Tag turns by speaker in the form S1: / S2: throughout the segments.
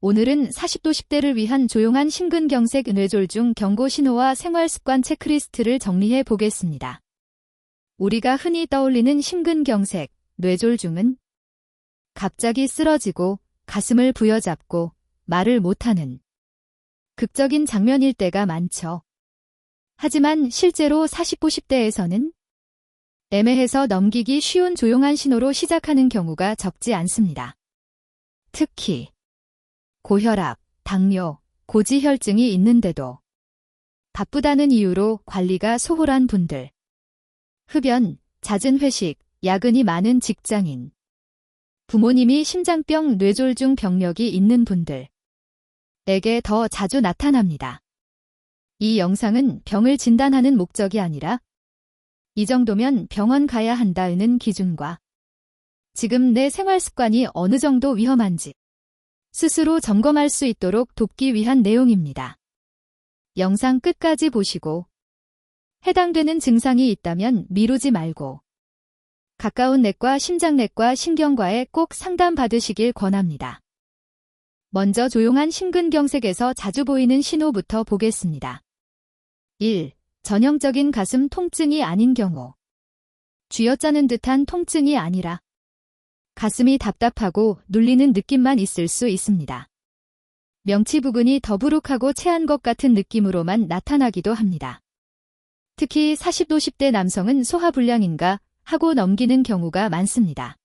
S1: 오늘은 40도 10대를 위한 조용한 심근경색 뇌졸중 경고 신호와 생활습관 체크리스트를 정리해 보겠습니다. 우리가 흔히 떠올리는 심근경색, 뇌졸중은 갑자기 쓰러지고 가슴을 부여잡고 말을 못하는 극적인 장면일 때가 많죠. 하지만 실제로 40도 10대에서는 애매해서 넘기기 쉬운 조용한 신호로 시작하는 경우가 적지 않습니다. 특히 고혈압, 당뇨, 고지혈증이 있는데도 바쁘다는 이유로 관리가 소홀한 분들, 흡연, 잦은 회식, 야근이 많은 직장인, 부모님이 심장병, 뇌졸중 병력이 있는 분들에게 더 자주 나타납니다. 이 영상은 병을 진단하는 목적이 아니라 이 정도면 병원 가야 한다는 기준과 지금 내 생활 습관이 어느 정도 위험한지 스스로 점검할 수 있도록 돕기 위한 내용입니다. 영상 끝까지 보시고 해당되는 증상이 있다면 미루지 말고 가까운 내과, 심장내과, 신경과에 꼭 상담받으시길 권합니다. 먼저 조용한 심근경색에서 자주 보이는 신호부터 보겠습니다. 1. 전형적인 가슴 통증이 아닌 경우. 쥐어짜는 듯한 통증이 아니라 가슴이 답답하고 눌리는 느낌만 있을 수 있습니다. 명치 부근이 더부룩하고 체한 것 같은 느낌으로만 나타나기도 합니다. 특히 40도 10대 남성은 소화불량인가 하고 넘기는 경우가 많습니다.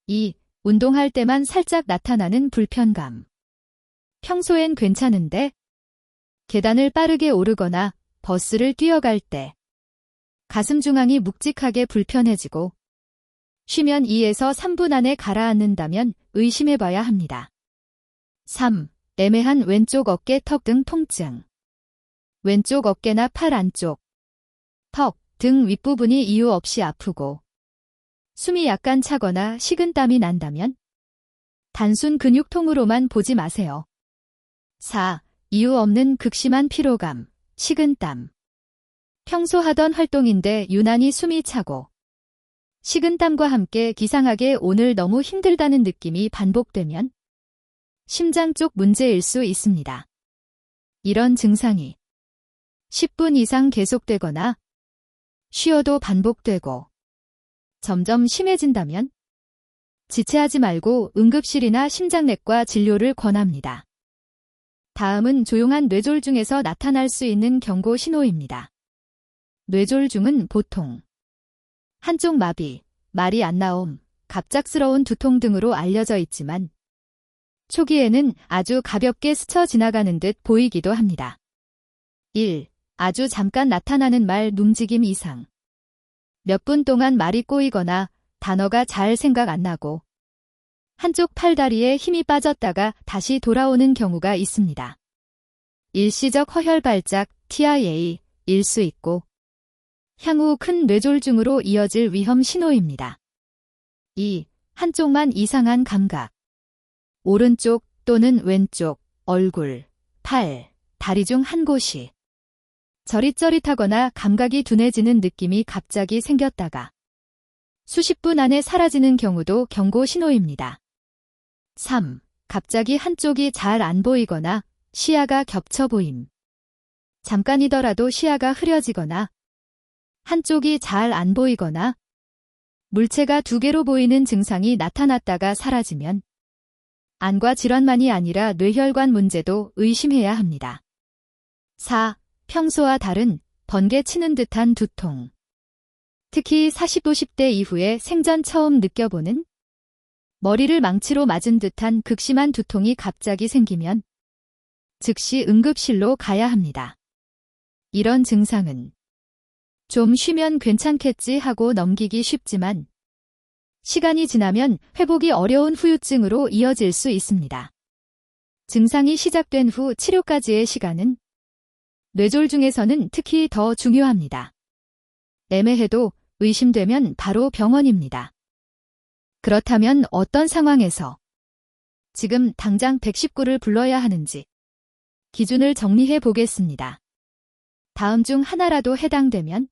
S1: 2. 운동할 때만 살짝 나타나는 불편감. 평소엔 괜찮은데 계단을 빠르게 오르거나 버스를 뛰어갈 때 가슴 중앙이 묵직하게 불편해지고 쉬면 2에서 3분 안에 가라앉는다면 의심해봐야 합니다. 3. 애매한 왼쪽 어깨 턱 등 통증. 왼쪽 어깨나 팔 안쪽, 턱, 등 윗부분이 이유 없이 아프고 숨이 약간 차거나 식은땀이 난다면 단순 근육통으로만 보지 마세요. 4. 이유 없는 극심한 피로감, 식은땀. 평소 하던 활동인데 유난히 숨이 차고 식은땀과 함께 기상하게 오늘 너무 힘들다는 느낌이 반복되면 심장 쪽 문제일 수 있습니다. 이런 증상이 10분 이상 계속되거나 쉬어도 반복되고 점점 심해진다면 지체하지 말고 응급실이나 심장내과 진료를 권합니다. 다음은 조용한 뇌졸중에서 나타날 수 있는 경고 신호입니다. 뇌졸중은 보통 한쪽 마비, 말이 안 나옴, 갑작스러운 두통 등으로 알려져 있지만 초기에는 아주 가볍게 스쳐 지나가는 듯 보이기도 합니다. 1. 아주 잠깐 나타나는 말 움직임 이상. 몇 분 동안 말이 꼬이거나 단어가 잘 생각 안 나고 한쪽 팔다리에 힘이 빠졌다가 다시 돌아오는 경우가 있습니다. 일시적 허혈 발작, TIA, 일 수 있고 향후 큰 뇌졸중으로 이어질 위험 신호입니다. 2. 한쪽만 이상한 감각. 오른쪽 또는 왼쪽, 얼굴, 팔, 다리 중 한 곳이 저릿저릿하거나 감각이 둔해지는 느낌이 갑자기 생겼다가 수십 분 안에 사라지는 경우도 경고 신호입니다. 3. 갑자기 한쪽이 잘 안 보이거나 시야가 겹쳐 보임. 잠깐이더라도 시야가 흐려지거나 한쪽이 잘 안 보이거나 물체가 두 개로 보이는 증상이 나타났다가 사라지면 안과 질환만이 아니라 뇌혈관 문제도 의심해야 합니다. 4. 평소와 다른 번개 치는 듯한 두통. 특히 40도 10대 이후에 생전 처음 느껴보는 머리를 망치로 맞은 듯한 극심한 두통이 갑자기 생기면 즉시 응급실로 가야 합니다. 이런 증상은 좀 쉬면 괜찮겠지 하고 넘기기 쉽지만 시간이 지나면 회복이 어려운 후유증으로 이어질 수 있습니다. 증상이 시작된 후 치료까지의 시간은 뇌졸중에서는 특히 더 중요합니다. 애매해도 의심되면 바로 병원입니다. 그렇다면 어떤 상황에서 지금 당장 119를 불러야 하는지 기준을 정리해 보겠습니다. 다음 중 하나라도 해당되면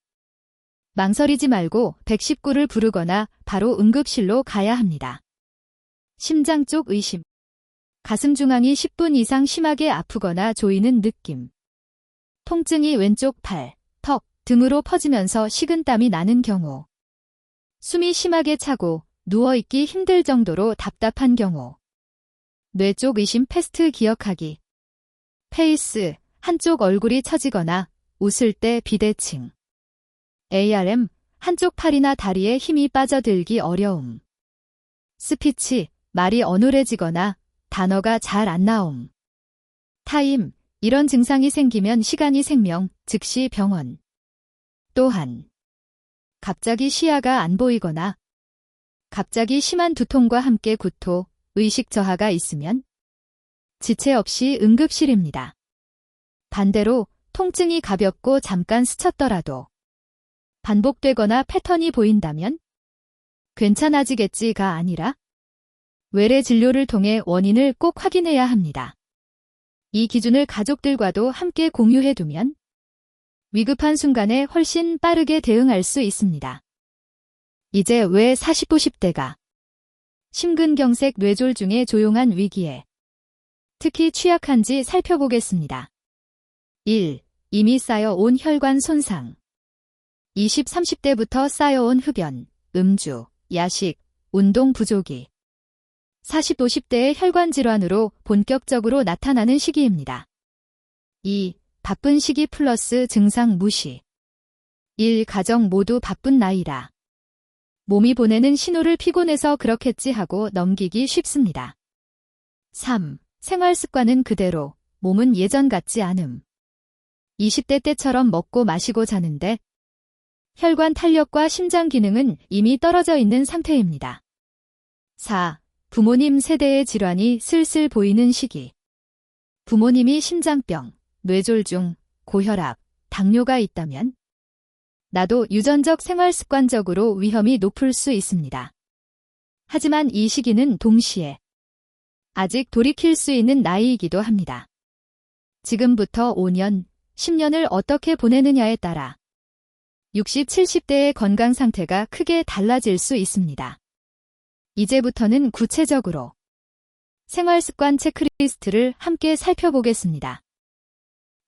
S1: 망설이지 말고 119를 부르거나 바로 응급실로 가야 합니다. 심장 쪽 의심. 가슴 중앙이 10분 이상 심하게 아프거나 조이는 느낌. 통증이 왼쪽 팔, 턱 등으로 퍼지면서 식은땀이 나는 경우. 숨이 심하게 차고 누워있기 힘들 정도로 답답한 경우. 뇌 쪽 의심 패스트 기억하기. 페이스, 한쪽 얼굴이 처지거나 웃을 때 비대칭. ARM, 한쪽 팔이나 다리에 힘이 빠져들기 어려움. 스피치, 말이 어눌해지거나 단어가 잘 안 나옴. 타임, 이런 증상이 생기면 시간이 생명, 즉시 병원. 또한 갑자기 시야가 안 보이거나 갑자기 심한 두통과 함께 구토, 의식 저하가 있으면 지체 없이 응급실입니다. 반대로 통증이 가볍고 잠깐 스쳤더라도 반복되거나 패턴이 보인다면 괜찮아지겠지가 아니라 외래 진료를 통해 원인을 꼭 확인해야 합니다. 이 기준을 가족들과도 함께 공유해두면 위급한 순간에 훨씬 빠르게 대응할 수 있습니다. 이제 왜 40, 50대가 심근경색 뇌졸중의 조용한 위기에 특히 취약한지 살펴보겠습니다. 1. 이미 쌓여온 혈관 손상. 20, 30대부터 쌓여온 흡연, 음주, 야식, 운동 부족이 40, 50대의 혈관 질환으로 본격적으로 나타나는 시기입니다. 2. 바쁜 시기 플러스 증상 무시. 1. 가정 모두 바쁜 나이라 몸이 보내는 신호를 피곤해서 그렇겠지 하고 넘기기 쉽습니다. 3. 생활 습관은 그대로, 몸은 예전 같지 않음. 20대 때처럼 먹고 마시고 자는데 혈관 탄력과 심장 기능은 이미 떨어져 있는 상태입니다. 4. 부모님 세대의 질환이 슬슬 보이는 시기. 부모님이 심장병, 뇌졸중, 고혈압, 당뇨가 있다면 나도 유전적 생활 습관적으로 위험이 높을 수 있습니다. 하지만 이 시기는 동시에 아직 돌이킬 수 있는 나이이기도 합니다. 지금부터 5년, 10년을 어떻게 보내느냐에 따라 60, 70대의 건강 상태가 크게 달라질 수 있습니다. 이제부터는 구체적으로 생활습관 체크리스트를 함께 살펴보겠습니다.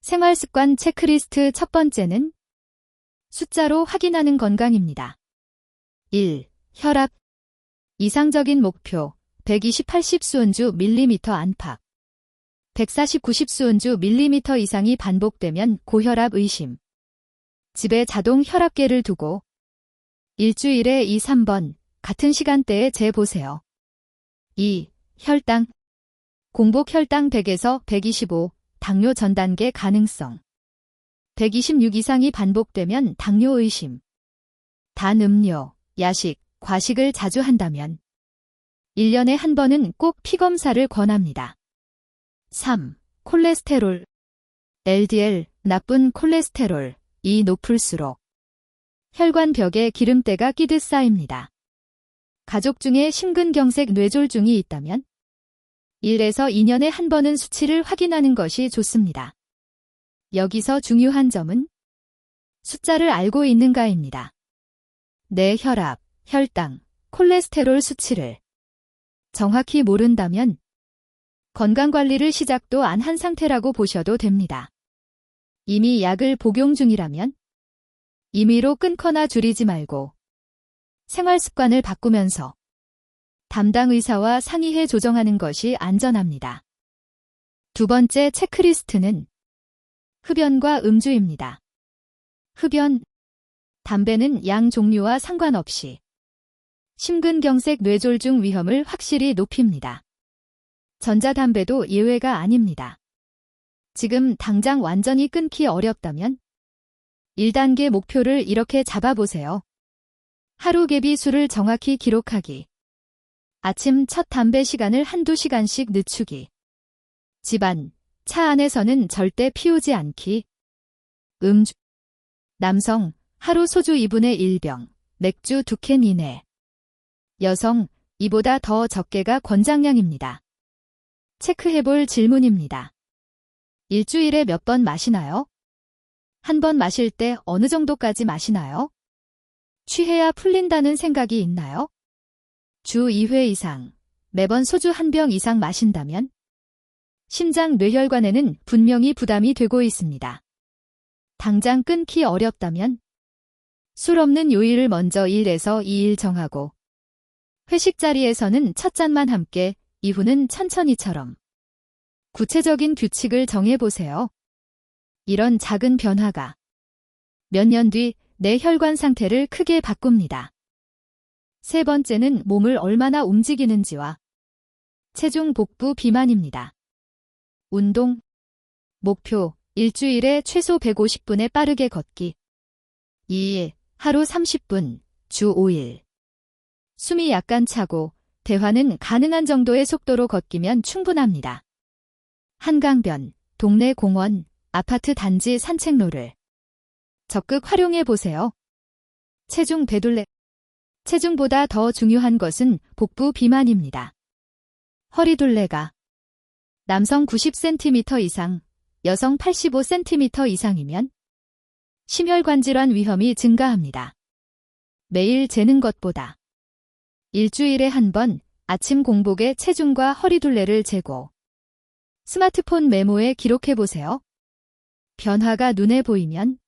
S1: 생활습관 체크리스트 첫 번째는 숫자로 확인하는 건강입니다. 1. 혈압. 이상적인 목표 120, 80 수은주 밀리미터 안팎. 140, 90 수은주 밀리미터 이상이 반복되면 고혈압 의심. 집에 자동 혈압계를 두고 일주일에 2, 3번 같은 시간대에 재보세요. 2. 혈당. 공복 혈당 100에서 125, 당뇨 전 단계 가능성. 126 이상이 반복되면 당뇨 의심. 단 음료, 야식, 과식을 자주 한다면 1년에 한 번은 꼭 피검사를 권합니다. 3. 콜레스테롤. LDL, 나쁜 콜레스테롤, 이 높을수록 혈관벽에 기름때가 끼듯 쌓입니다. 가족 중에 심근경색 뇌졸중이 있다면 1에서 2년에 한 번은 수치를 확인하는 것이 좋습니다. 여기서 중요한 점은 숫자를 알고 있는가입니다. 내 혈압, 혈당, 콜레스테롤 수치를 정확히 모른다면 건강관리를 시작도 안 한 상태라고 보셔도 됩니다. 이미 약을 복용 중이라면 임의로 끊거나 줄이지 말고 생활습관을 바꾸면서 담당 의사와 상의해 조정하는 것이 안전합니다. 두 번째 체크리스트는 흡연과 음주입니다. 흡연, 담배는 양 종류와 상관없이 심근경색 뇌졸중 위험을 확실히 높입니다. 전자담배도 예외가 아닙니다. 지금 당장 완전히 끊기 어렵다면 1단계 목표를 이렇게 잡아보세요. 하루 개비 수를 정확히 기록하기. 아침 첫 담배 시간을 한두 시간씩 늦추기. 집안, 차 안에서는 절대 피우지 않기. 음주. 남성, 하루 소주 2분의 1병, 맥주 2캔 이내. 여성, 이보다 더 적게가 권장량입니다. 체크해볼 질문입니다. 일주일에 몇 번 마시나요? 한 번 마실 때 어느 정도까지 마시나요? 취해야 풀린다는 생각이 있나요? 주 2회 이상, 매번 소주 한 병 이상 마신다면 심장 뇌혈관에는 분명히 부담이 되고 있습니다. 당장 끊기 어렵다면 술 없는 요일을 먼저 1에서 2일 정하고 회식 자리에서는 첫 잔만 함께 이후는 천천히처럼 구체적인 규칙을 정해보세요. 이런 작은 변화가 몇 년 뒤 내 혈관 상태를 크게 바꿉니다. 세 번째는 몸을 얼마나 움직이는지와 체중 복부 비만입니다. 운동 목표 일주일에 최소 150분의 빠르게 걷기 2일 하루 30분 주 5일 숨이 약간 차고 대화는 가능한 정도의 속도로 걷기면 충분합니다. 한강변, 동네 공원, 아파트 단지 산책로를 적극 활용해 보세요. 체중 배둘레 체중보다 더 중요한 것은 복부 비만입니다. 허리둘레가 남성 90cm 이상, 여성 85cm 이상이면 심혈관 질환 위험이 증가합니다. 매일 재는 것보다 일주일에 한 번 아침 공복에 체중과 허리둘레를 재고 스마트폰 메모에 기록해보세요. 변화가 눈에 보이면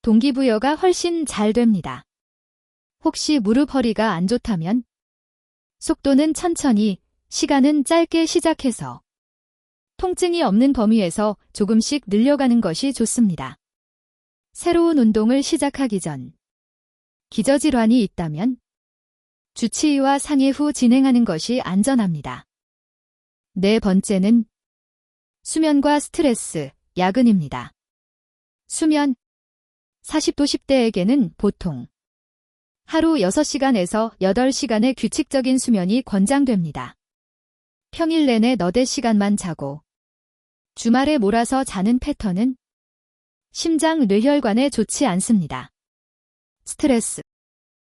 S1: 동기부여가 훨씬 잘 됩니다. 혹시 무릎 허리가 안 좋다면 속도는 천천히, 시간은 짧게 시작해서 통증이 없는 범위에서 조금씩 늘려가는 것이 좋습니다. 새로운 운동을 시작하기 전 기저질환이 있다면 주치의와 상의 후 진행하는 것이 안전합니다. 네 번째는 수면과 스트레스, 야근입니다. 수면 40도 10대에게는 보통 하루 6시간에서 8시간의 규칙적인 수면이 권장됩니다. 평일 내내 너댓 시간만 자고 주말에 몰아서 자는 패턴은 심장 뇌혈관에 좋지 않습니다.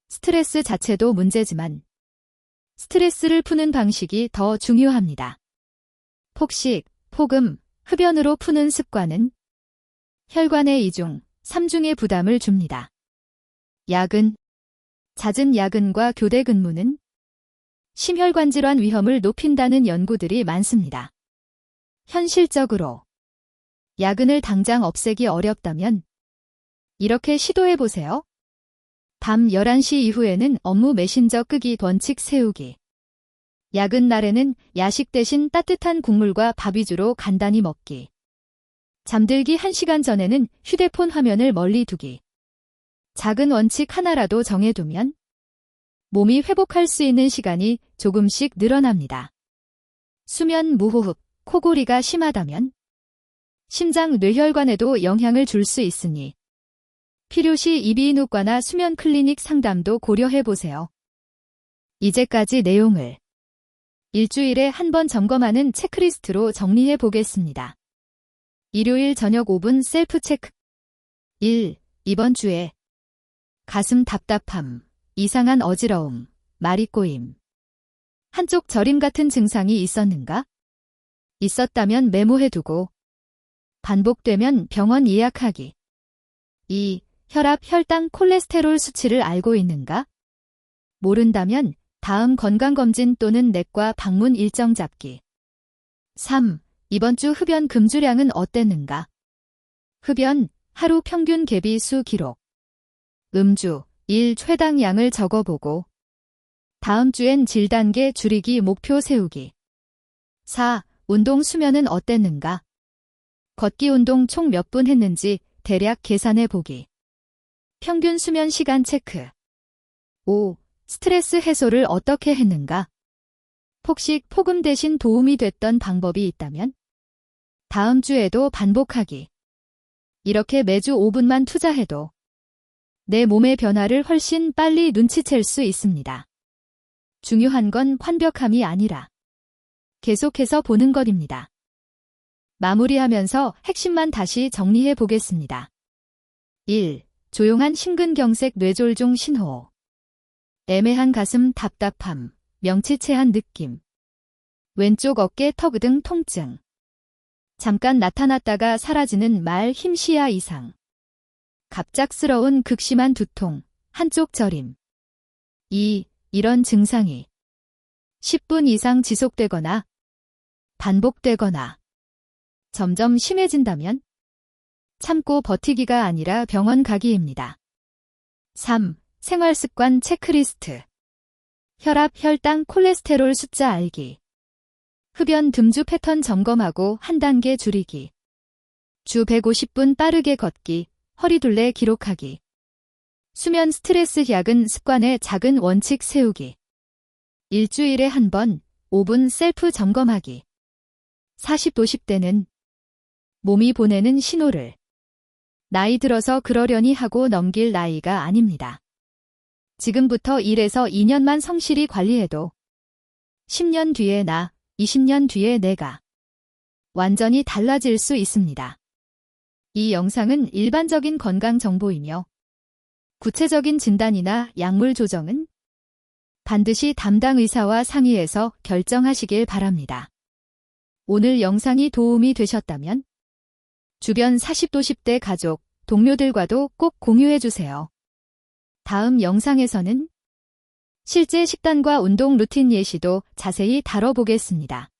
S1: 스트레스 자체도 문제지만 스트레스를 푸는 방식이 더 중요합니다. 폭식, 폭음, 흡연으로 푸는 습관은 혈관의 2중, 3중의 부담을 줍니다. 야근, 잦은 야근과 교대 근무는 심혈관 질환 위험을 높인다는 연구들이 많습니다. 현실적으로 야근을 당장 없애기 어렵다면 이렇게 시도해보세요. 밤 11시 이후에는 업무 메신저 끄기 원칙 세우기. 야근 날에는 야식 대신 따뜻한 국물과 밥 위주로 간단히 먹기. 잠들기 1시간 전에는 휴대폰 화면을 멀리 두기. 작은 원칙 하나라도 정해두면 몸이 회복할 수 있는 시간이 조금씩 늘어납니다. 수면 무호흡, 코골이가 심하다면 심장 뇌혈관에도 영향을 줄 수 있으니 필요시 이비인후과나 수면 클리닉 상담도 고려해보세요. 이제까지 내용을 일주일에 한 번 점검하는 체크리스트로 정리해 보겠습니다. 일요일 저녁 5분 셀프 체크 1. 이번 주에 가슴 답답함, 이상한 어지러움, 말이 꼬임. 한쪽 저림 같은 증상이 있었는가? 있었다면 메모해두고 반복되면 병원 예약하기. 2. 혈압, 혈당, 콜레스테롤 수치를 알고 있는가? 모른다면 다음 건강검진 또는 내과 방문 일정 잡기. 3. 이번 주 흡연 금주량은 어땠는가? 흡연, 하루 평균 개비수 기록. 음주, 일 최당량을 적어보고 다음 주엔 질단계 줄이기 목표 세우기. 4. 운동 수면은 어땠는가? 걷기 운동 총 몇 분 했는지 대략 계산해보기. 평균 수면 시간 체크. 5. 스트레스 해소를 어떻게 했는가? 폭식, 폭음 대신 도움이 됐던 방법이 있다면 다음 주에도 반복하기. 이렇게 매주 5분만 투자해도 내 몸의 변화를 훨씬 빨리 눈치챌 수 있습니다. 중요한 건 완벽함이 아니라 계속해서 보는 것입니다. 마무리하면서 핵심만 다시 정리해 보겠습니다. 1. 조용한 심근경색 뇌졸중 신호. 애매한 가슴 답답함, 명치체한 느낌. 왼쪽 어깨 턱 등 통증. 잠깐 나타났다가 사라지는 말 힘시야 이상. 갑작스러운 극심한 두통, 한쪽 저림. 2. 이런 증상이 10분 이상 지속되거나 반복되거나 점점 심해진다면 참고 버티기가 아니라 병원 가기입니다. 3. 생활습관 체크리스트. 혈압, 혈당, 콜레스테롤 숫자 알기. 흡연 듬주 패턴 점검하고 한 단계 줄이기. 주 150분 빠르게 걷기, 허리둘레 기록하기. 수면 스트레스 야근 습관의 작은 원칙 세우기. 일주일에 한 번, 5분 셀프 점검하기. 40, 50대는 몸이 보내는 신호를 나이 들어서 그러려니 하고 넘길 나이가 아닙니다. 지금부터 1에서 2년만 성실히 관리해도 10년 뒤에 나, 20년 뒤에 내가 완전히 달라질 수 있습니다. 이 영상은 일반적인 건강 정보이며 구체적인 진단이나 약물 조정은 반드시 담당 의사와 상의해서 결정하시길 바랍니다. 오늘 영상이 도움이 되셨다면 주변 40, 50대 가족, 동료들과도 꼭 공유해주세요. 다음 영상에서는 실제 식단과 운동 루틴 예시도 자세히 다뤄보겠습니다.